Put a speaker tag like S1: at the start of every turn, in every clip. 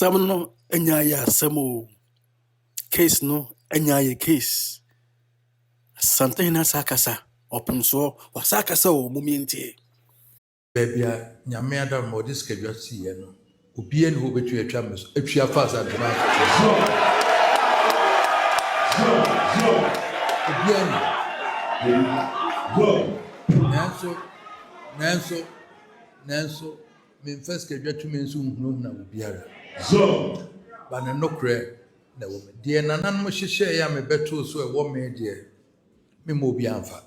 S1: Asam no enyaye asam o. Case no enyaye case. Asantehene asakasa. Otumfuo wasakasa o mumientie.
S2: Bebia nyame adam mo dis kedwa siye no. Obi en ho betu atwa meso. Atwa fa Asantehene. Obi en. Nanso me first kedwa tu me nso hunu na obiara. Ba ne nokre na wo me. De nanan mo hyehye ya me beto so e wo me de. Me mo obi anfa.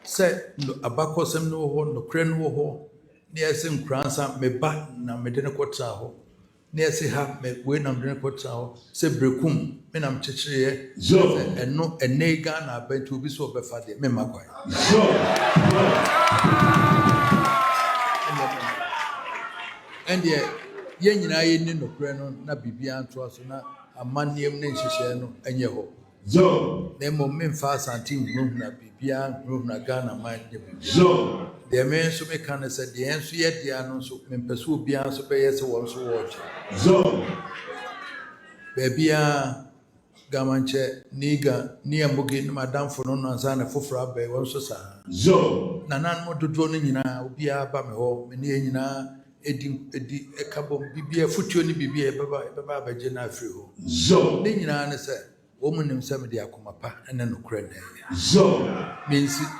S2: Se abakosem no ho nokre no ho. Ne ese nkransa me ba na me de ne kwota ho. Ne ese ha me we na me de ne kwota ho. Se brekum me na me kyekire eno enega na abentu obi so obefa de me makwan. And ye nyina ye ni nokre no na bibia anto aso na amannem ne nhyehyɛ no enye ho. Na mo memfa Asante nhuru na bibia nhuru na Ghana man de. De me so me kan se de enso ye dia no so mempɛso obia so bɛyɛ se wɔn so wɔkye. Bebia gamanche niga ni amugi no madamfo no ansa na foforo abai wɔn so saa. Nanan mo dodo no nyina obia ba me ho me ne nyina edi ekabom bibia futuo ni bibia beba abagye na afiri ho. Ne nyina ne se wo munim se me de akoma pa ene no kura na.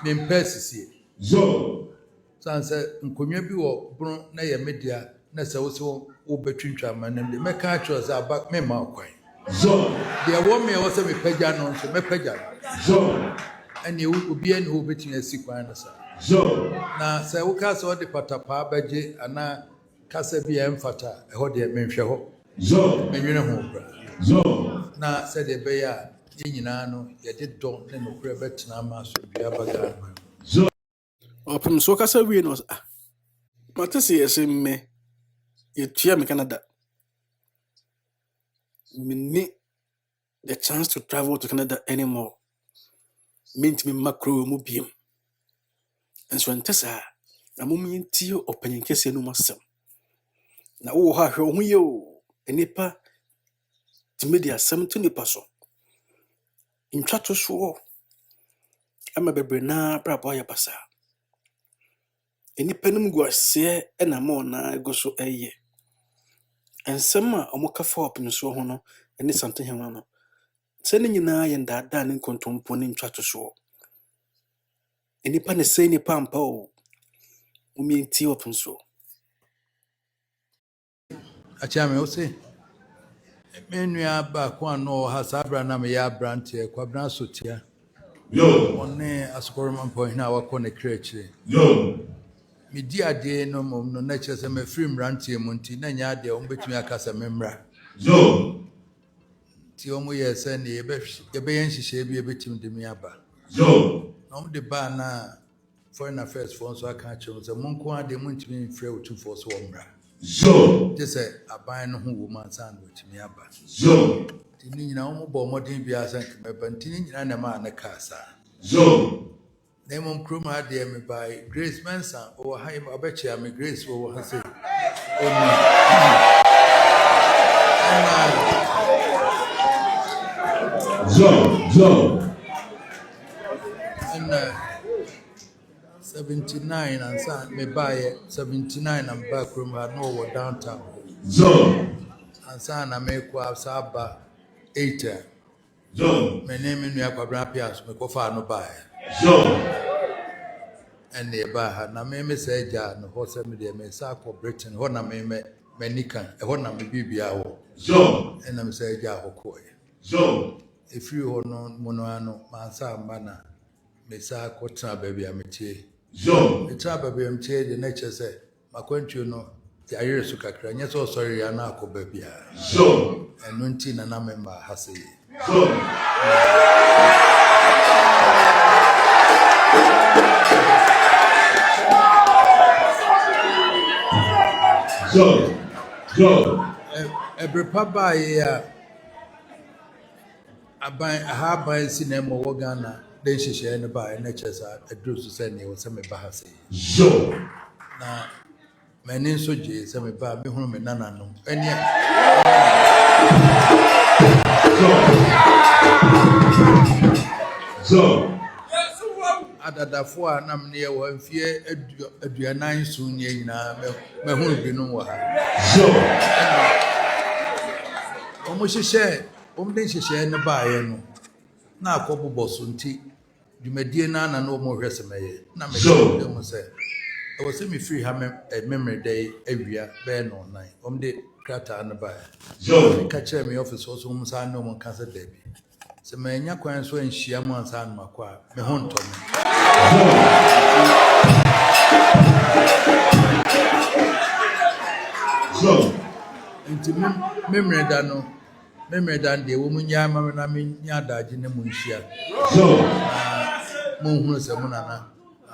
S2: Mempɛsisie. Sanse nkonwa bi wo bro na ye media na se wo so wo betwintwa manem de meka atro se aba me ma kwan. De wo me wo se me pagya no so me pagya. Ene obi ene ho betin asi kwan na sa. Na se wo ka se wo de patapa abagye ana kasa bi emfata ho de menhwe ho. Menwene ho bra. Na se de be ya nyina no ye de don ne no kura betena ma so bia baga.
S1: Otumfuo kasa wie no. Matese yese me. Yetua me Canada. Me need the chance to travel to Canada anymore. Mint me macro mu biem. And so ntesa na mumienti opanyin kese no masem. Na wo ha hwe ho ye o. Enipa timedia asem to nipa so. Ntwato so. Ama bebre na brabo ya basa. Enipa num guase e na mo na ego so eye. Ensem a omokafa Otumfuo ho no ene Asantehene no. Se ne nyina ye ndada ne nkontompo ne ntwato so. Enipa ne se nipa ampa o. Mumienti Otumfuo.
S2: Achame Osei. Me nua ba kwa no ha sabra na me ya brante kwabna sotia. One askorom mpo hina wakọ ne kreche. Me di ade no mom no na kyerɛ sɛ me free mrantie mu nti na nya ade o betumi akasa memra. Ti o mo yɛ sɛ ne yɛbɛyɛ nhyehyɛ bi ebetimi de me aba. Na mo de ba na foreign affairs for so aka kyerɛ sɛ monko ade mu ntimi mfrɛ Otumfuo so wɔmra. Just say aban no ho wo man san wetimi aba. Ti ni nyina mo bɔ modern bi asan kemeba nti ni nyina na ma na kasa. Na mo krom ha de me by Grace Mensa o ha im abechi me Grace wo ha say. And 79 and son me buy 79 and back room had no war downtown. And son I make was about 8. My name in Yakabra Pias, me go far no buy. And nearby had na me say jar no horse me de me sack for Britain, Hona me Nikan, a Hona me Bibia. And I'm say jar ho. If you hold on monoano, Mansa Mana, me sack what baby I'm the trap baby I'm the nature say, my country no, the Irish Sukakran, yes, oh sorry, Anako baby. And Nuntin and I member has it. Every papa here, a by cinema Wagana, then she share by natures a druce to send you some bahasi. Now, Many so jay, some about me home and none. And yet, so, ada da fo a nam ne wo mfie aduanan so nye nyina me hu bi no wo ha so omo hyehyɛ omo den hyehyɛ ne baaye no na akɔbobɔ so nti dwumadie na na no omo hwɛ sɛmɛyɛ na me de mo sɛ e wo sɛ me free ha me memory day awia be no nan omo de krata ne baaye so ka kyerɛ me office so omo sa no omo kansa da bi sɛ me nya kwan so anhyia mo ansa no makwa me ho ntɔ me so nti memory dan de wo munya ma na menya daji ne munhia so mo hunu se mo nana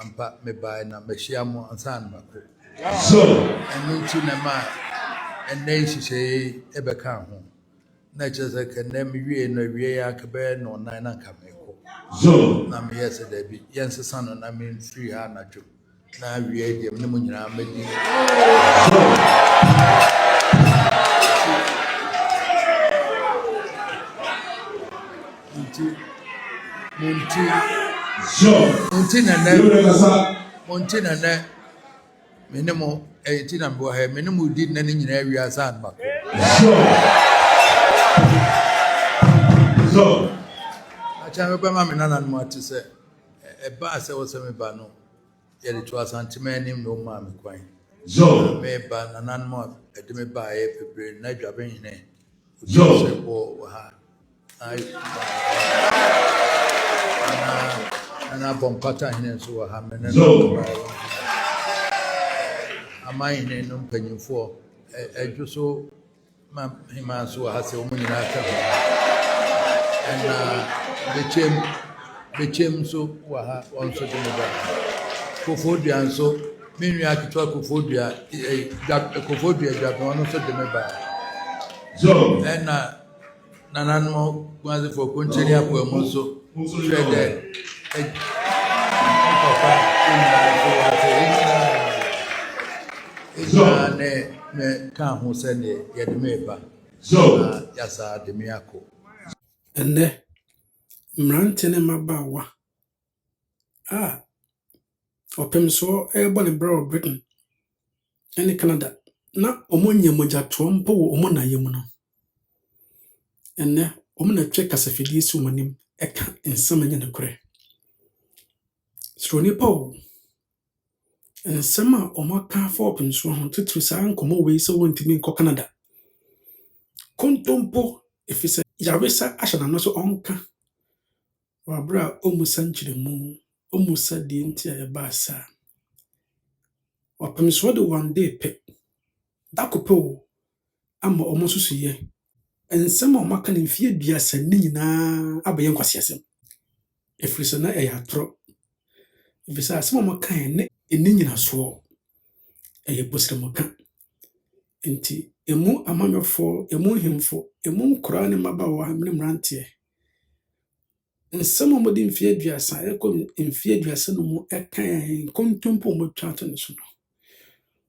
S2: ampa me bai na me hia mo ansan mako so enu ti na ma enne hihye ebeka ho na chese ke na me wie no wie ya ke be no nan na ka me ko so na me yese da bi yensesa no na me free ha na twu na wie de me munyina medi Monti na minimum 18 and boy minimum did na nyina area san ba so acha me ba ma me nana no ati se e ba se wo se me ba no ye de to Asantehene no ma me kwan so me ba nana no e de me ba e pebre na dwabe hine so se bo ha ana bompata hine so ha me na amai ne no mpanyimfo edwo so ma hima so ha se omo nyina aka ana bechem so wa ha on so de ba kofodua so menu akitwa kofodua kofodua dwa on so de ba so ana nanano gwaze fo koncheri apo mo so trade papa ina ne ka ho se ne ye de meba so yasa de miako
S1: ende mrante ne mabawa opem so ebo ne bro Britain ene Canada na omonye mojato mpo wo omo na yemu no ene omo na twe kasafidi si omanim eka ensama nya nakure stroni po ensama omaka for opem so ho tutru sa nkomo we so wontimi nko Canada kontompo efisa yawesa ashana no so onka wabra omusa nchiremu omusa di nti ayebasa wapem so de one day pe dakopo ama omosusu ye ensema omaka ne mfie biasa ni nyina abaye nkwasiasem efrisa na eyatro efisa asema omaka ne eni nyina so eyebosremoka enti emu amanyofo emu himfo emu nkora ne mabawa mne mrantie nsema modi mfie biasa eko mfie biasa no mu ekan kontompo mo twato ne so no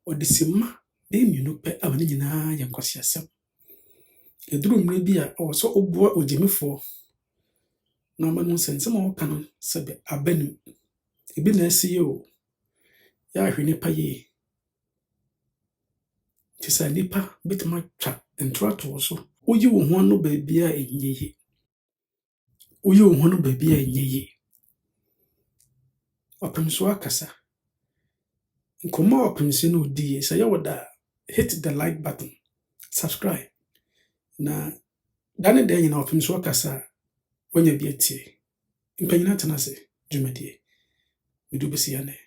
S1: odisima de mienu pe amane nyina yankwasiasem eduru mre bi a oso obua ogimifo na amanu nsema oka no sebe abanu ebi na asiye o ya hwene pa ye tisa nipa bitma twa entrato so oyi wo ho no ba bia enyeye oyi wo ho no ba bia enyeye opemso akasa nkoma opemse no die say woda hit the like button subscribe na dane de nyina opemso akasa wanya bi atie mpanyina tenase dwumadie medu besi ane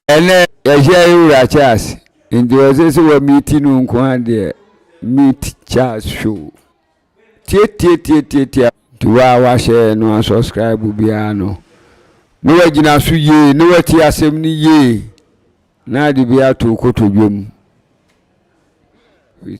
S3: ene yahia yura chas ndi ozese wa meeting nko ade meet chas show tie tuwa wa share no subscribe bia no no wagina so ye no wati asem ni ye na de bia to kotodwom